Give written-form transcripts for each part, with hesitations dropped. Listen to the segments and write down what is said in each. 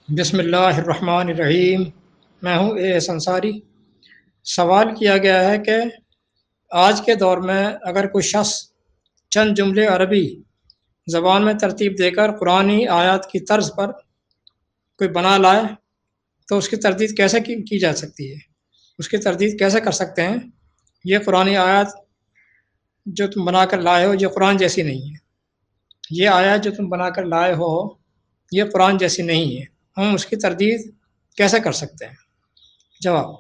بسم اللہ الرحمن الرحیم۔ میں ہوں اے ایس انصاری۔ سوال کیا گیا ہے کہ آج کے دور میں اگر کوئی شخص چند جملے عربی زبان میں ترتیب دے کر قرآنی آیات کی طرز پر کوئی بنا لائے تو اس کی تردید کیسے کی جا سکتی ہے؟ اس کی تردید کیسے کر سکتے ہیں؟ یہ قرآنی آیات جو تم بنا کر لائے ہو یہ قرآن جیسی نہیں ہے۔ یہ آیات جو تم بنا کر لائے ہو یہ قرآن جیسی نہیں ہے۔ ہم اس کی تردید کیسے کر سکتے ہیں؟ جواب: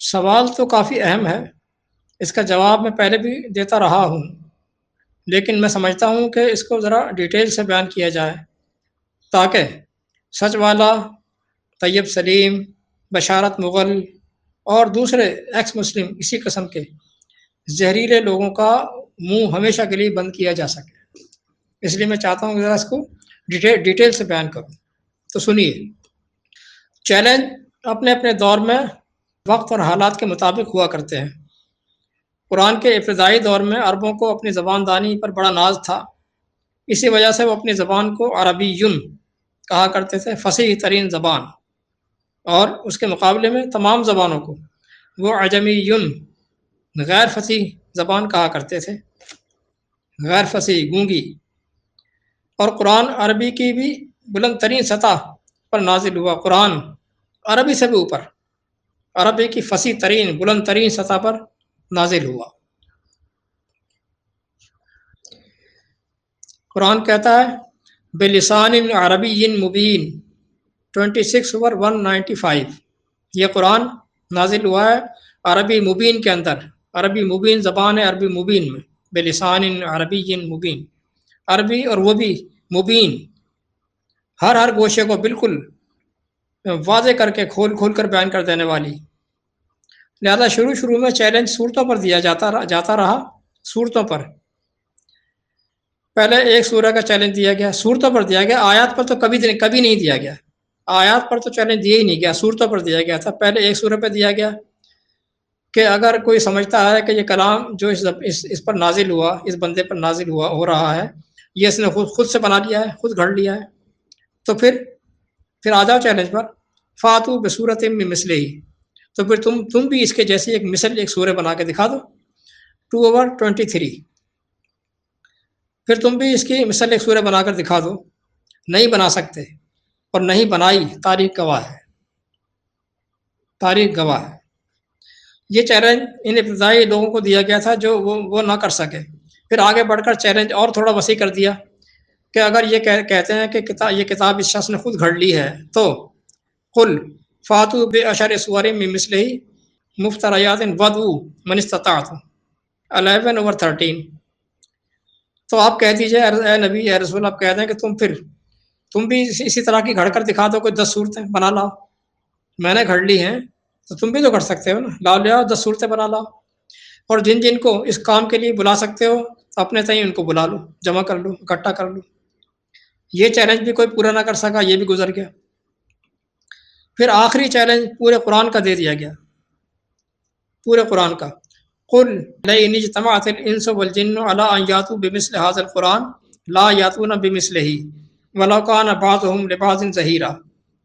سوال تو کافی اہم ہے۔ اس کا جواب میں پہلے بھی دیتا رہا ہوں، لیکن میں سمجھتا ہوں کہ اس کو ذرا ڈیٹیل سے بیان کیا جائے تاکہ سچ والا، طیب سلیم، بشارت مغل اور دوسرے ایکس مسلم اسی قسم کے زہریلے لوگوں کا منہ ہمیشہ کے لیے بند کیا جا سکے۔ اس لیے میں چاہتا ہوں کہ ذرا اس کو ڈیٹیل سے بیان کروں۔ تو سنیے، چیلنج اپنے اپنے دور میں وقت اور حالات کے مطابق ہوا کرتے ہیں۔ قرآن کے ابتدائی دور میں عربوں کو اپنی زبان دانی پر بڑا ناز تھا، اسی وجہ سے وہ اپنی زبان کو عربی کہا کرتے تھے، فصیح ترین زبان، اور اس کے مقابلے میں تمام زبانوں کو وہ عجمی غیر فصیح زبان کہا کرتے تھے، غیر فصیح، گونگی۔ اور قرآن عربی کی بھی بلند ترین سطح پر نازل ہوا۔ قرآن عربی سے بھی اوپر، عربی کی فصیح ترین، بلند ترین سطح پر نازل ہوا۔ قرآن کہتا ہے بلسان عربی مبین 26/195۔ یہ قرآن نازل ہوا ہے عربی مبین کے اندر، عربی مبین زبان ہے، عربی مبین میں، بلسان عربی مبین، عربی اور وہ بھی مبین، ہر گوشے کو بالکل واضح کر کے کھول کر بیان کر دینے والی۔ لہذا شروع میں چیلنج صورتوں پر دیا جاتا رہا۔ صورتوں پر پہلے ایک سورہ کا چیلنج دیا گیا، صورتوں پر دیا گیا، آیات پر تو کبھی نہیں دیا گیا۔ آیات پر تو چیلنج دیا ہی نہیں گیا، صورتوں پر دیا گیا تھا۔ پہلے ایک سورہ پہ دیا گیا کہ اگر کوئی سمجھتا ہے کہ یہ کلام جو اس پر نازل ہوا، اس بندے پر نازل ہو رہا ہے، یہ اس نے خود سے بنا لیا ہے، خود گھڑ لیا ہے، تو پھر آ جاؤ چیلنج پر، فاتو بصورت من مثلہ، تو پھر تم بھی اس کے جیسی ایک سورہ بنا کے دکھا دو، 2/23۔ پھر تم بھی اس کی مثل ایک سورہ بنا کر دکھا دو۔ نہیں بنا سکتے، اور نہیں بنائی، تاریخ گواہ ہے، تاریخ گواہ ہے۔ یہ چیلنج ان ابتدائی لوگوں کو دیا گیا تھا جو وہ نہ کر سکے۔ پھر آگے بڑھ کر چیلنج اور تھوڑا وسیع کر دیا کہ اگر یہ کہتے ہیں کہ یہ کتاب اس شخص نے خود گھڑ لی ہے تو قل فاتو بعشر سور من مثلہ مفتریات ودعوا من استطعتم 11/13۔ تو آپ کہہ دیجئے اے نبی، اے رسول، آپ کہہ دیں کہ تم بھی اسی طرح کی گھڑ کر دکھا دو، کوئی 10 صورتیں بنا لاؤ۔ میں نے گھڑ لی ہیں تو تم بھی تو گھڑ سکتے ہو نا، لے آؤ 10 صورتیں بنا لاؤ، اور جن کو اس کام کے لیے بلا سکتے ہو اپنے تئیں ان کو بلا لو، جمع کر لو، اکٹھا کر لو۔ یہ چیلنج بھی کوئی پورا نہ کر سکا، یہ بھی گزر گیا۔ پھر آخری چیلنج پورے قرآن کا دے دیا گیا، پورے قرآن کا، قل لئن اجتمعت الانس والجن على ان یاتوا بمثل هذا القرآن لا یاتون بمثلہ ولو کان بعضهم لبعض ظہیرا،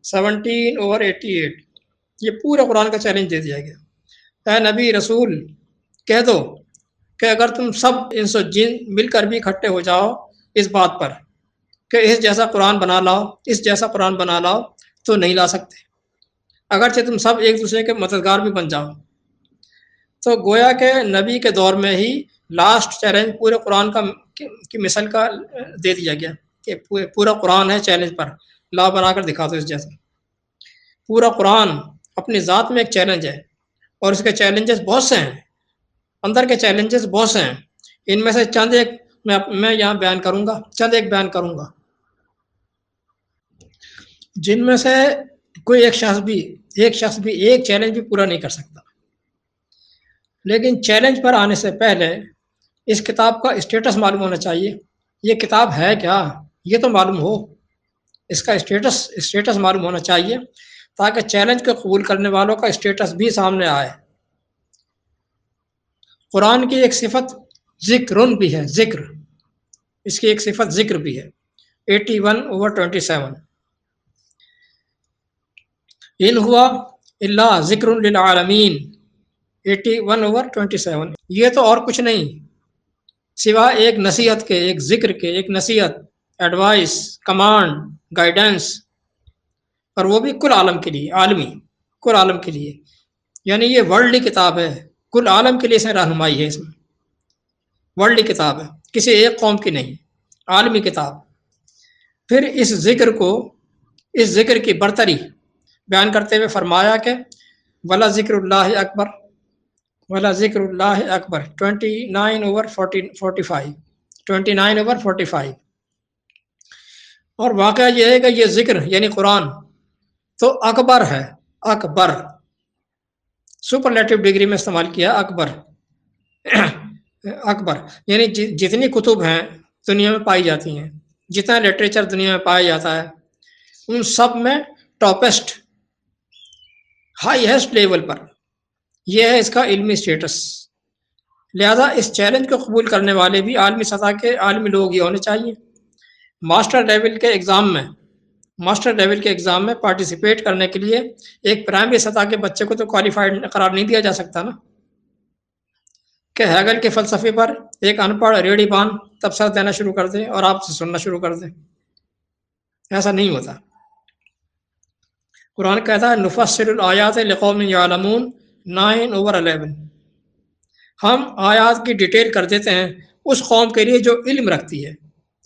17/88۔ یہ پورے قرآن کا چیلنج دے دیا گیا۔ اے نبی، رسول، کہہ دو کہ اگر تم سب انس و جن مل کر بھی اکٹھے ہو جاؤ اس بات پر کہ اس جیسا قرآن بنا لاؤ، اس جیسا قرآن بنا لاؤ، تو نہیں لا سکتے، اگرچہ تم سب ایک دوسرے کے مددگار بھی بن جاؤ۔ تو گویا کہ نبی کے دور میں ہی لاسٹ چیلنج پورے قرآن کی مثل کا دے دیا گیا کہ پورا قرآن ہے چیلنج پر، لا بنا کر دکھا دو اس جیسا۔ پورا قرآن اپنی ذات میں ایک چیلنج ہے، اور اس کے چیلنجز بہت سے ہیں، اندر کے چیلنجز بہت سے ہیں۔ ان میں سے چند ایک میں یہاں بیان کروں گا، جن میں سے کوئی ایک شخص بھی ایک چیلنج بھی پورا نہیں کر سکتا۔ لیکن چیلنج پر آنے سے پہلے اس کتاب کا اسٹیٹس معلوم ہونا چاہیے۔ یہ کتاب ہے کیا، یہ تو معلوم ہو، اس کا اسٹیٹس معلوم ہونا چاہیے، تاکہ چیلنج کو قبول کرنے والوں کا اسٹیٹس بھی سامنے آئے۔ قرآن کی ایک صفت ذکرن بھی ہے، ذکر، اس کی ایک صفت ذکر بھی ہے، 81/27۔ ان ہوا الا ذکر للعالمین 81/27، یہ تو اور کچھ نہیں سوا ایک نصیحت کے، ایک ذکر کے، ایک نصیحت، ایڈوائس، کمانڈ، گائیڈنس، اور وہ بھی کل عالم کے لیے، عالمی، کل عالم کے لیے، یعنی یہ ورلڈلی کتاب ہے، کل عالم کے لیے اس میں رہنمائی ہے، اس میں ورلڈلی کتاب ہے، کسی ایک قوم کی نہیں، عالمی کتاب۔ پھر اس ذکر کی برتری بیان کرتے ہوئے فرمایا کہ ولا ذکر اللہ اکبر، ولا ذکر اللہ اکبر 29/45، 29/45۔ اور واقعہ یہ ہے کہ یہ ذکر یعنی قرآن تو اکبر ہے، اکبر سپرلیٹو ڈگری میں استعمال کیا، اکبر اکبر یعنی جتنی کتب ہیں دنیا میں پائی جاتی ہیں، جتنا لٹریچر دنیا میں پایا جاتا ہے، ان سب میں ٹاپسٹ، ہائیسٹ لیول پر یہ ہے اس کا علمی سٹیٹس۔ لہذا اس چیلنج کو قبول کرنے والے بھی عالمی سطح کے عالمی لوگ ہی ہونے چاہیے۔ ماسٹر لیول کے ایگزام میں پارٹیسپیٹ کرنے کے لیے ایک پرائمری سطح کے بچے کو تو کوالیفائڈ قرار نہیں دیا جا سکتا نا، کہ ہیگل کے فلسفے پر ایک ان پڑھ ریڑھی بان تبصرہ دینا شروع کر دے اور آپ سے سننا شروع کر دے، ایسا نہیں ہوتا۔ قرآن کہتا ہے نفصل الآیات لقوم یعلمون 9/11، ہم آیات کی ڈیٹیل کر دیتے ہیں اس قوم کے لیے جو علم رکھتی ہے۔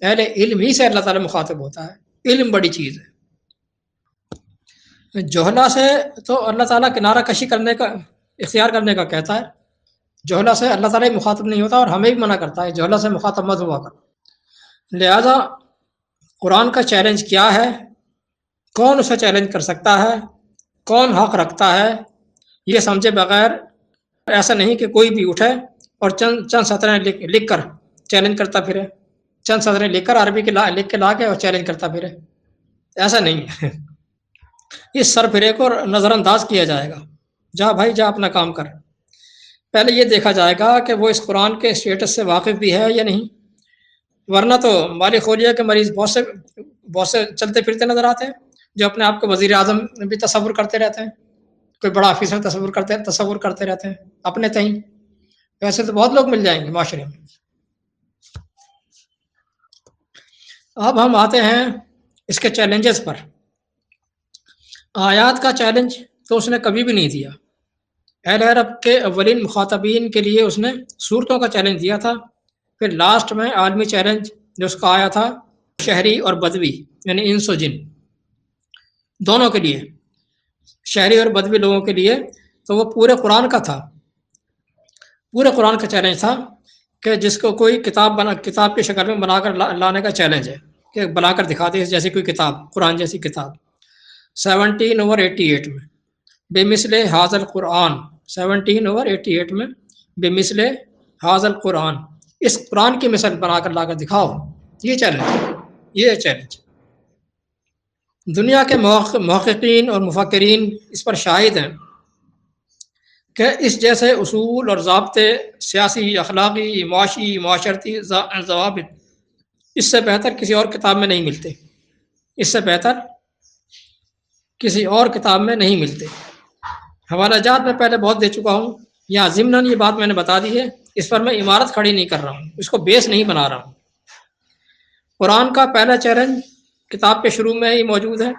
اہل علم ہی سے اللہ تعالیٰ مخاطب ہوتا ہے، علم بڑی چیز ہے۔ جوہلا سے تو اللہ تعالیٰ کنارہ کشی کرنے کا، اختیار کرنے کا کہتا ہے، جوہلا سے اللہ تعالیٰ مخاطب نہیں ہوتا، اور ہمیں بھی منع کرتا ہے جوہلا سے مخاطب مت ہوا کر۔ لہذا قرآن کا چیلنج کیا ہے، کون اسے چیلنج کر سکتا ہے، کون حق رکھتا ہے، یہ سمجھے بغیر ایسا نہیں کہ کوئی بھی اٹھے اور چند سطریں لکھ کر چیلنج کرتا پھرے، چند سطریں لکھ کر عربی کے لکھ کے لا کے اور چیلنج کرتا پھرے، ایسا نہیں ہے۔ اس سرفرے کو نظر انداز کیا جائے گا، جا بھائی جا اپنا کام کر۔ پہلے یہ دیکھا جائے گا کہ وہ اس قرآن کے اسٹیٹس سے واقف بھی ہے یا نہیں، ورنہ تو مالی خولیا کے مریض بہت سے چلتے پھرتے نظر آتے ہیں جو اپنے آپ کو وزیر اعظم بھی تصور کرتے رہتے ہیں، کوئی بڑا آفیسر تصور کرتے رہتے ہیں اپنے تئیں، ویسے تو بہت لوگ مل جائیں گے معاشرے میں۔ اب ہم آتے ہیں اس کے چیلنجز پر۔ آیات کا چیلنج تو اس نے کبھی بھی نہیں دیا، اہل عرب کے اولین مخاطبین کے لیے اس نے صورتوں کا چیلنج دیا تھا، پھر لاسٹ میں عالمی چیلنج جو اس کا آیا تھا شہری اور بدوی یعنی انس و جن دونوں کے لیے، شہری اور بدوی لوگوں کے لیے، تو وہ پورے قرآن کا تھا، پورے قرآن کا چیلنج تھا کہ جس کو کوئی کتاب کی شکل میں بنا کر لانے کا چیلنج ہے کہ بنا کر دکھا دے جیسی کوئی کتاب، قرآن جیسی کتاب۔ 17/88 میں بے مثل حاضر قرآن، 17/88 میں بے مثل حاضر قرآن، اس قرآن کی مثل بنا کر لا کر دکھاؤ، یہ چیلنج دنیا کے محققین اور مفکرین اس پر شاہد ہیں کہ اس جیسے اصول اور ضابطے، سیاسی، اخلاقی، معاشی، معاشرتی ضوابط اس سے بہتر کسی اور کتاب میں نہیں ملتے، اس سے بہتر کسی اور کتاب میں نہیں ملتے۔ حوالہ جات میں پہلے بہت دے چکا ہوں، یہاں ضمناً یہ بات میں نے بتا دی ہے، اس پر میں عمارت کھڑی نہیں کر رہا ہوں، اس کو بیس نہیں بنا رہا ہوں۔ قرآن کا پہلا چیلنج کتاب کے شروع میں ہی موجود ہے،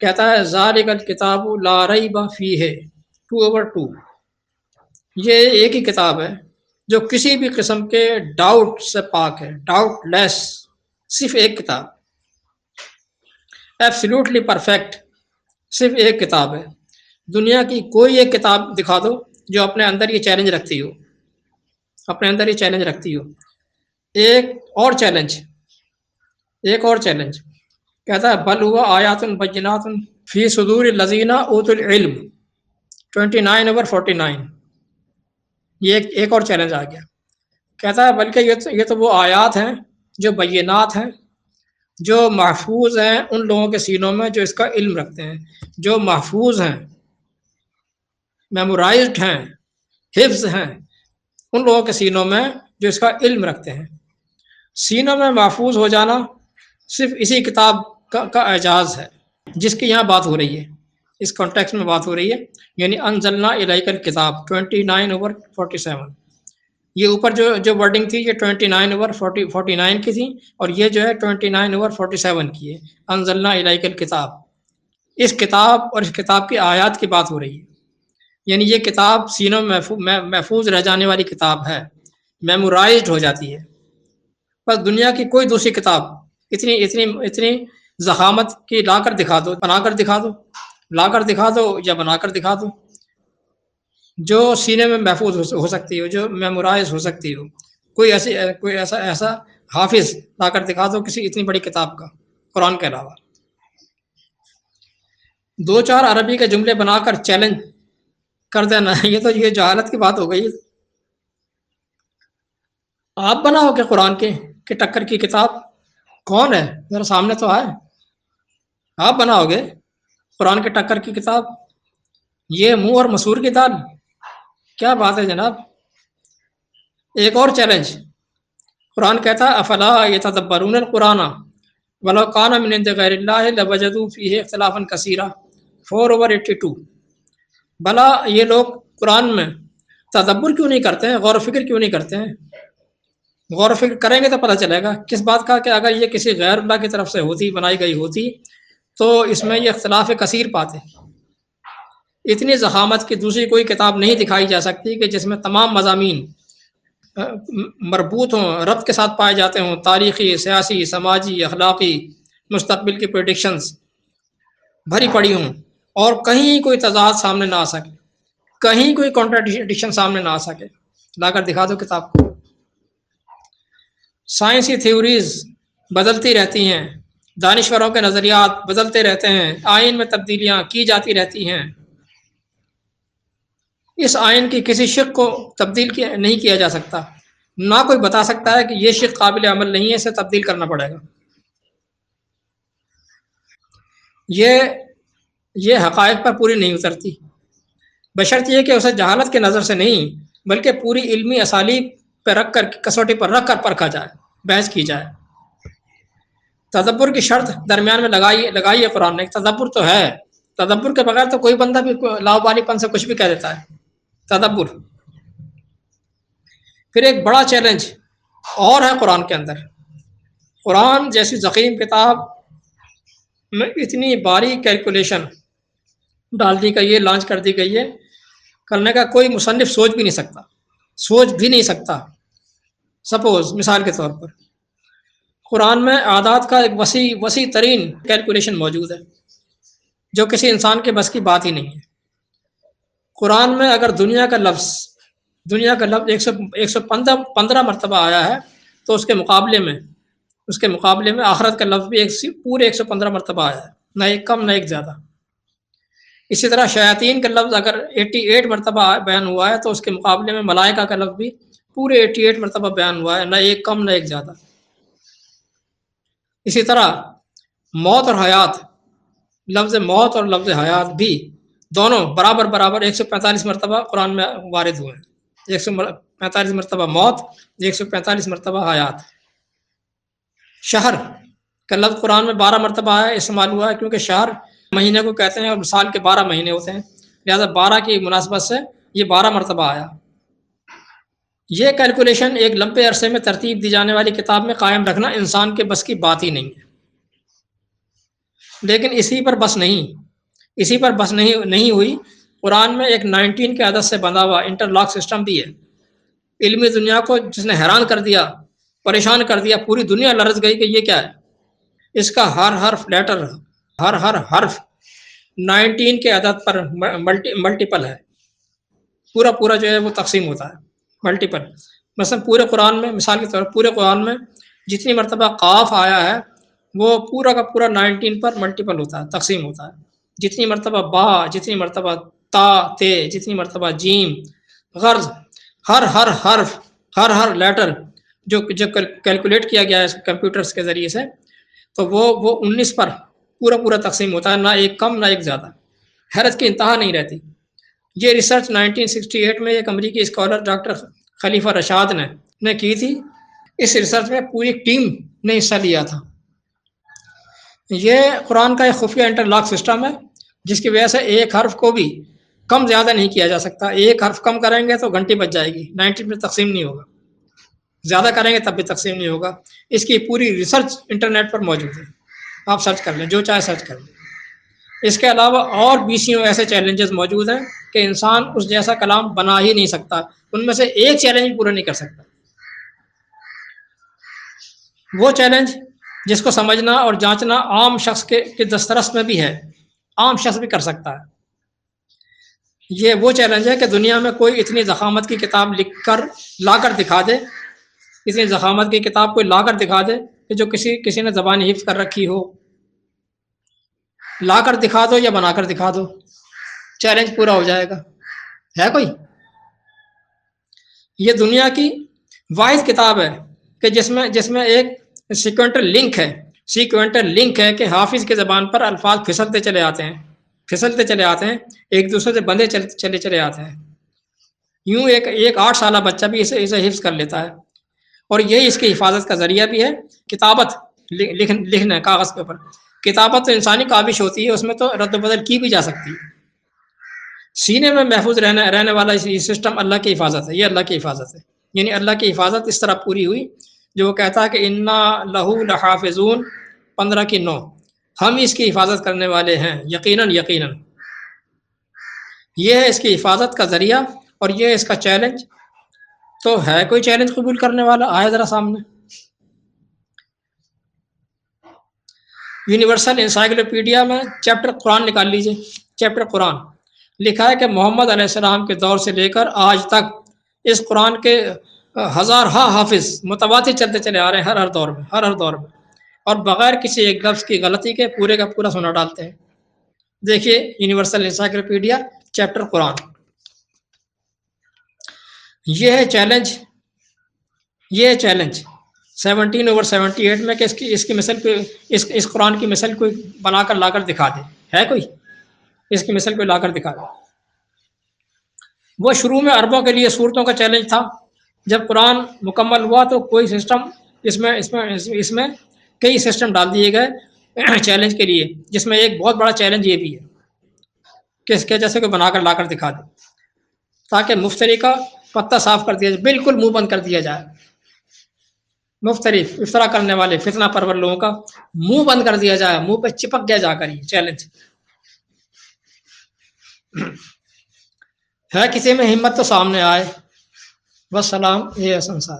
کہتا ہے ذالک الکتاب لا ریب فیہ 2/2، یہ ایک ہی کتاب ہے جو کسی بھی قسم کے ڈاؤٹ سے پاک ہے، ڈاؤٹ لیس، صرف ایک کتاب، ایبسلیوٹلی پرفیکٹ، صرف ایک کتاب ہے۔ دنیا کی کوئی ایک کتاب دکھا دو جو اپنے اندر یہ چیلنج رکھتی ہو، اپنے اندر یہ چیلنج رکھتی ہو۔ ایک اور چیلنج کہتا ہے بل ہوا آیات بینات فی صدور الذین اوتوا العلم 29/49، یہ ایک اور چیلنج آ گیا، کہتا ہے بلکہ یہ تو وہ آیات ہیں جو بینات ہیں، جو محفوظ ہیں ان لوگوں کے سینوں میں جو اس کا علم رکھتے ہیں، جو محفوظ ہیں، میمورائزڈ ہیں، حفظ ہیں، ان لوگوں کے سینوں میں جو اس کا علم رکھتے ہیں۔ سینوں میں محفوظ ہو جانا صرف اسی کتاب کا اعجاز ہے جس کی یہاں بات ہو رہی ہے، اس کانٹیکس میں بات ہو رہی ہے، یعنی انزلنا الیک الکتاب 29/47. یہ اوپر جو ورڈنگ تھی یہ 29/49 کی تھی، اور یہ جو ہے 29/47 کی ہے. انزلنا الیک الکتاب، اس کتاب اور اس کتاب کی آیات کی بات ہو رہی ہے. یعنی یہ کتاب سینوں میں محفوظ رہ جانے والی کتاب ہے، میمورائزڈ ہو جاتی ہے. بس دنیا کی کوئی دوسری کتاب اتنی ضخامت کی لا کر دکھا دو، بنا کر دکھا دو، لا کر دکھا دو یا بنا کر دکھا دو، جو سینے میں محفوظ ہو سکتی ہو، جو میمورائز ہو سکتی ہو. کوئی ایسا حافظ لا کر دکھا دو کسی اتنی بڑی کتاب کا، قرآن کے علاوہ. 2-4 عربی کے جملے بنا کر چیلنج کر دینا، یہ جہالت کی بات ہو گئی. آپ بناؤ گے قرآن کے ٹکر کی کتاب؟ کون ہے ذرا سامنے تو آئے. آپ بناؤ گے قرآن کے ٹکر کی کتاب؟ یہ منہ اور مسور کی دال، کیا بات ہے جناب. ایک اور چیلنج، قرآن کہتا ہے افلا یتدبرون القرآن ولو کان من عند غیر اللہ لوجدوا فیہ اختلافا کثیرا 4/82. بھلا یہ لوگ قرآن میں تدبر کیوں نہیں کرتے ہیں، غور و فکر کیوں نہیں کرتے ہیں؟ غور و فکر کریں گے تو پتہ چلے گا کس بات کا، کہ اگر یہ کسی غیر اللہ کی طرف سے ہوتی، بنائی گئی ہوتی، تو اس میں یہ اختلاف کثیر پاتے. اتنی ضخامت کی دوسری کوئی کتاب نہیں دکھائی جا سکتی کہ جس میں تمام مضامین مربوط ہوں، ربط کے ساتھ پائے جاتے ہوں، تاریخی، سیاسی، سماجی، اخلاقی، مستقبل کی پریڈکشنز بھری پڑی ہوں، اور کہیں کوئی تضاد سامنے نہ آ سکے، کہیں کوئی کانٹراڈکشن سامنے نہ آ سکے. لا کر دکھا دو کتاب کو. سائنسی تھیوریز بدلتی رہتی ہیں، دانشوروں کے نظریات بدلتے رہتے ہیں، آئین میں تبدیلیاں کی جاتی رہتی ہیں. اس آئین کی کسی شق کو تبدیل نہیں کیا جا سکتا، نہ کوئی بتا سکتا ہے کہ یہ شق قابل عمل نہیں ہے، اسے تبدیل کرنا پڑے گا. یہ حقائق پر پوری نہیں اترتی، بشرط یہ کہ اسے جہالت کے نظر سے نہیں بلکہ پوری علمی اسالیب پہ رکھ کر، کسوٹی پر رکھ کر پرکھا جائے، بحث کی جائے. تدبر کی شرط درمیان میں لگائی ہے قرآن نے. تدبر تو ہے، تدبر کے بغیر تو کوئی بندہ بھی لاؤبالی پن سے کچھ بھی کہہ دیتا ہے. تدبر. پھر ایک بڑا چیلنج اور ہے قرآن کے اندر. قرآن جیسی ضخیم کتاب میں اتنی باریک کیلکولیشن ڈال دی گئی ہے، لانچ کر دی گئی ہے، کرنے کا کوئی مصنف سوچ بھی نہیں سکتا. سپوز مثال کے طور پر قرآن میں اعداد کا ایک وسیع ترین کیلکولیشن موجود ہے جو کسی انسان کے بس کی بات ہی نہیں ہے. قرآن میں اگر دنیا کا لفظ 115 مرتبہ آیا ہے تو اس کے مقابلے میں آخرت کا لفظ بھی پورے 115 مرتبہ آیا ہے، نہ ایک کم نہ ایک زیادہ. اسی طرح شیاطین کا لفظ اگر 88 مرتبہ بیان ہوا ہے تو اس کے مقابلے میں ملائکہ کا لفظ بھی پورے 88 مرتبہ بیان ہوا ہے، نہ ایک کم نہ ایک زیادہ. اسی طرح موت اور حیات، لفظ موت اور لفظ حیات بھی دونوں برابر 145 مرتبہ قرآن میں وارد ہوئے ہیں. 145 مرتبہ موت، 145 مرتبہ حیات. شہر کا لفظ قرآن میں 12 مرتبہ استعمال ہوا ہے، کیونکہ شہر مہینے کو کہتے ہیں اور سال کے 12 مہینے ہوتے ہیں، لہذا 12 کی مناسبت سے یہ 12 مرتبہ آیا. یہ کیلکولیشن ایک لمبے عرصے میں ترتیب دی جانے والی کتاب میں قائم رکھنا انسان کے بس کی بات ہی نہیں ہے. لیکن اسی پر بس نہیں ہوئی. قرآن میں ایک 19 کے عدد سے بندھا ہوا انٹرلاک سسٹم بھی ہے. علمی دنیا کو جس نے حیران کر دیا، پریشان کر دیا، پوری دنیا لرز گئی کہ یہ کیا ہے. اس کا ہر حرف لیٹر، ہر حرف 19 کے عدد پر ملٹیپل ہے. پورا جو ہے وہ تقسیم ہوتا ہے ملٹیپل. مثلا پورے قرآن میں، مثال کے طور پر پورے قرآن میں جتنی مرتبہ قاف آیا ہے وہ پورا کا پورا 19 پر ملٹیپل ہوتا ہے، تقسیم ہوتا ہے. جتنی مرتبہ با، جتنی مرتبہ تا تے، جتنی مرتبہ جیم، غرض ہر حرف، ہر لیٹر جو کیلکولیٹ کیا گیا ہے کمپیوٹرز کے ذریعے سے، تو وہ 19 پر پورا تقسیم ہوتا ہے، نہ ایک کم نہ ایک زیادہ. حیرت کی انتہا نہیں رہتی. یہ ریسرچ 1968 میں ایک امریکی اسکالر ڈاکٹر خلیفہ رشاد نے کی تھی. اس ریسرچ میں پوری ٹیم نے حصہ لیا تھا. یہ قرآن کا ایک خفیہ انٹرلاک سسٹم ہے جس کی وجہ سے ایک حرف کو بھی کم زیادہ نہیں کیا جا سکتا. ایک حرف کم کریں گے تو گھنٹی بچ جائے گی, 90 میں تقسیم نہیں ہوگا. زیادہ کریں گے تب بھی تقسیم نہیں ہوگا. اس کی پوری ریسرچ انٹرنیٹ پر موجود ہے, آپ سرچ کر لیں, جو چاہے سرچ کر لیں. اس کے علاوہ اور بیسوں ایسے چیلنجز موجود ہیں کہ انسان اس جیسا کلام بنا ہی نہیں سکتا. ان میں سے ایک چیلنج پورا نہیں کر سکتا. وہ چیلنج جس کو سمجھنا اور جانچنا عام شخص کے دسترس میں بھی ہے, عام شخص بھی کر سکتا ہے. یہ وہ چیلنج ہے کہ دنیا میں کوئی اتنی ضخامت کی کتاب لکھ کر لا کر دکھا دے, اتنی ضخامت کی کتاب کوئی لا کر دکھا دے کہ جو کسی نے زبان حفظ کر رکھی ہو. لا کر دکھا دو یا بنا کر دکھا دو, چیلنج پورا ہو جائے گا. ہے کوئی؟ یہ دنیا کی واحد کتاب ہے کہ جس میں ایک سیکوینٹل لنک ہے کہ حافظ کی زبان پر الفاظ پھسلتے چلے آتے ہیں, ایک دوسرے سے بندھے چلے آتے ہیں. یوں ایک 8 سالہ بچہ بھی اسے حفظ کر لیتا ہے. اور یہی اس کی حفاظت کا ذریعہ بھی ہے. کتابت, لکھنا کاغذ کے اوپر. کتابت تو انسانی کاوش ہوتی ہے, اس میں تو رد و بدل کی بھی جا سکتی ہے. سینے میں محفوظ رہنے والا یہ سسٹم اللہ کی حفاظت ہے. یہ اللہ کی حفاظت ہے, یعنی اللہ کی حفاظت اس طرح پوری ہوئی جو وہ کہتا ہے کہ انا لہو لحافظون 15:9, ہم اس کی حفاظت کرنے والے ہیں یقیناً. یہ ہے اس کی حفاظت کا ذریعہ اور یہ اس کا چیلنج. تو ہے کوئی چیلنج قبول کرنے والا؟ آئے ذرا سامنے. یونیورسل انسائکلوپیڈیا میں چیپٹر قرآن نکال لیجئے. چیپٹر قرآن لکھا ہے کہ محمد علیہ السلام کے دور سے لے کر آج تک اس قرآن کے ہزار حافظ متواتر چلتے چلے آ رہے ہیں ہر دور میں, اور بغیر کسی ایک لفظ کی غلطی کے پورے کا پورا سنا ڈالتے ہیں. دیکھیے یونیورسل انسائکلوپیڈیا چیپٹر قرآن. یہ ہے چیلنج 17/78 میں کہ اس کی مثل کوئی اس قرآن کی مثل کوئی بنا کر لا کر دکھا دے. ہے کوئی اس کی مثل کوئی لا کر دکھا دے؟ وہ شروع میں عربوں کے لیے صورتوں کا چیلنج تھا. جب قرآن مکمل ہوا تو کوئی سسٹم اس میں کئی سسٹم ڈال دیے گئے چیلنج کے لیے, جس میں ایک بہت بڑا چیلنج یہ بھی ہے کہ اس کے جیسے کوئی بنا کر لا کر دکھا دے, تاکہ مفتری کا پتہ صاف کر دیا جائے, بالکل منہ بند کر دیا جائے. مفتری, افطرا کرنے والے, فتنہ پرور لوگوں کا منہ بند کر دیا جائے, منہ پہ چپک گیا جا کر. یہ چیلنج ہے, کسی میں ہمت تو سامنے آئے. والسلام. یہ ہے سنسار.